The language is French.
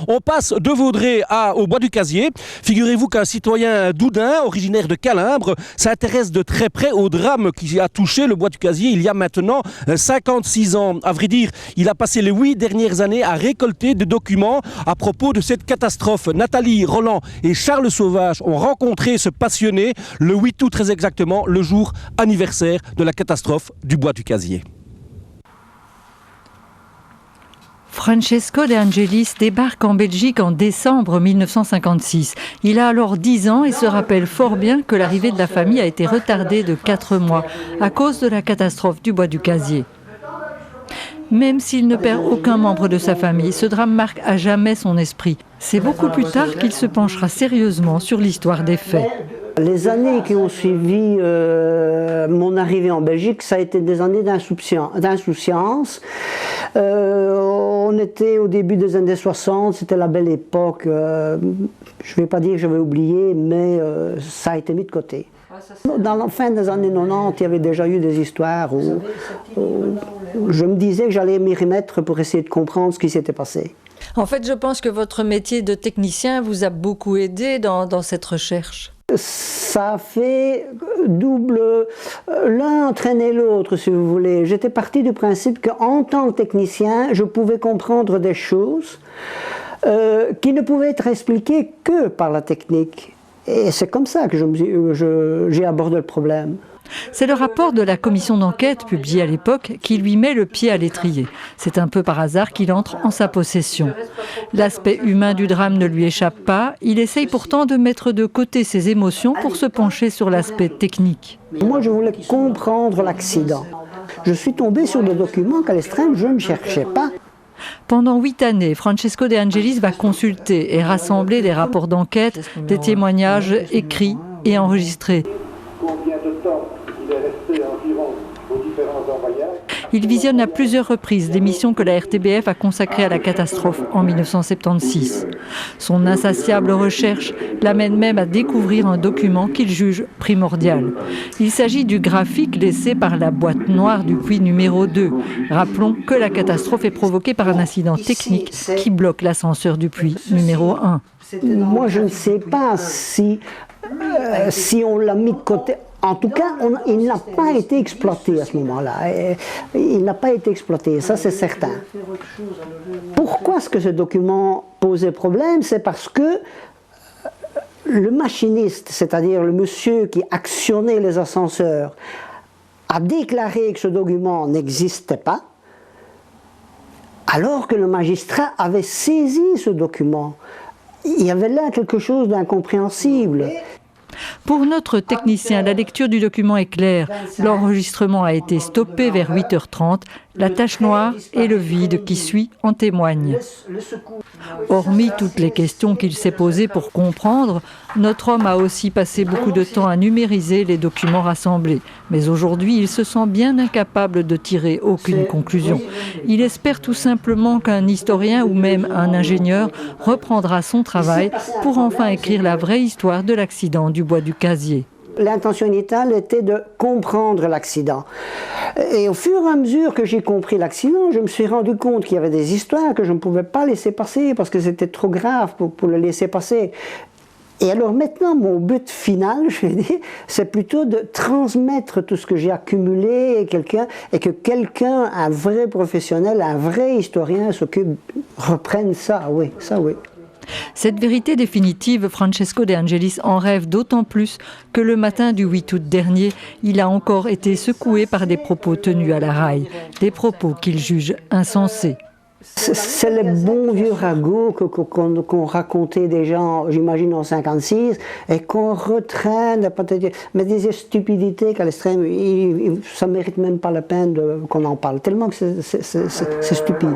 On passe de Vaudrey au Bois du Casier. Figurez-vous qu'un citoyen d'Oudin, originaire de Calimbre, s'intéresse de très près au drame qui a touché le Bois du Casier il y a maintenant 56 ans. À vrai dire, il a passé les 8 dernières années à récolter des documents à propos de cette catastrophe. Nathalie, Roland et Charles Sauvage ont rencontré ce passionné le 8 août très exactement, le jour anniversaire de la catastrophe du Bois du Casier. Francesco De Angelis débarque en Belgique en décembre 1956. Il a alors 10 ans et se rappelle fort bien que l'arrivée de la famille a été retardée de 4 mois à cause de la catastrophe du Bois du Casier. Même s'il ne perd aucun membre de sa famille, ce drame marque à jamais son esprit. C'est beaucoup plus tard qu'il se penchera sérieusement sur l'histoire des faits. Les années qui ont suivi mon arrivée en Belgique, ça a été des années d'insouciance. On était au début des années 60, c'était la belle époque. Je ne vais pas dire que j'avais oublié, mais ça a été mis de côté. Dans la fin des années 90, il y avait déjà eu des histoires où je me disais que j'allais m'y remettre pour essayer de comprendre ce qui s'était passé. En fait, je pense que votre métier de technicien vous a beaucoup aidé dans cette recherche. Ça a fait double, l'un entraînait l'autre si vous voulez. J'étais parti du principe qu'en tant que technicien, je pouvais comprendre des choses qui ne pouvaient être expliquées que par la technique. Et c'est comme ça que j'ai abordé le problème. C'est le rapport de la commission d'enquête publié à l'époque qui lui met le pied à l'étrier. C'est un peu par hasard qu'il entre en sa possession. L'aspect humain du drame ne lui échappe pas. Il essaye pourtant de mettre de côté ses émotions pour se pencher sur l'aspect technique. Moi, je voulais comprendre l'accident. Je suis tombé sur des documents qu'à l'extrême, je ne cherchais pas. Pendant 8 années, Francesco De Angelis va consulter et rassembler des rapports d'enquête, des témoignages écrits et enregistrés. Il visionne à plusieurs reprises l'émission que la RTBF a consacrée à la catastrophe en 1976. Son insatiable recherche l'amène même à découvrir un document qu'il juge primordial. Il s'agit du graphique laissé par la boîte noire du puits numéro 2. Rappelons que la catastrophe est provoquée par un incident technique qui bloque l'ascenseur du puits numéro 1. Moi, je ne sais pas si on l'a mis de côté. En tout cas, il n'a pas été exploité à ce moment-là. Il n'a pas été exploité, ça c'est certain. Pourquoi est-ce que ce document posait problème? C'est parce que le machiniste, c'est-à-dire le monsieur qui actionnait les ascenseurs, a déclaré que ce document n'existait pas, alors que le magistrat avait saisi ce document. Il y avait là quelque chose d'incompréhensible. Pour notre technicien, la lecture du document est claire. L'enregistrement a été stoppé vers 8h30. La tache noire et le vide qui suit en témoignent. Hormis toutes les questions qu'il s'est posées pour comprendre, notre homme a aussi passé beaucoup de temps à numériser les documents rassemblés. Mais aujourd'hui, il se sent bien incapable de tirer aucune conclusion. Il espère tout simplement qu'un historien ou même un ingénieur reprendra son travail pour enfin écrire la vraie histoire de l'accident du Bois du Casier. L'intention initiale était de comprendre l'accident. Et au fur et à mesure que j'ai compris l'accident, je me suis rendu compte qu'il y avait des histoires que je ne pouvais pas laisser passer parce que c'était trop grave pour le laisser passer. Et alors maintenant, mon but final, je vais dire, c'est plutôt de transmettre tout ce que j'ai accumulé et que quelqu'un, un vrai professionnel, un vrai historien reprenne ça, oui, ça oui. Cette vérité définitive, Francesco De Angelis en rêve d'autant plus que le matin du 8 août dernier, il a encore été secoué par des propos tenus à la RAI, des propos qu'il juge insensés. C'est les bons vieux ragots qu'on racontait déjà, j'imagine, en 56, et qu'on retraîne, mais des stupidités qu'à l'extrême, ça ne mérite même pas la peine qu'on en parle, tellement que c'est stupide.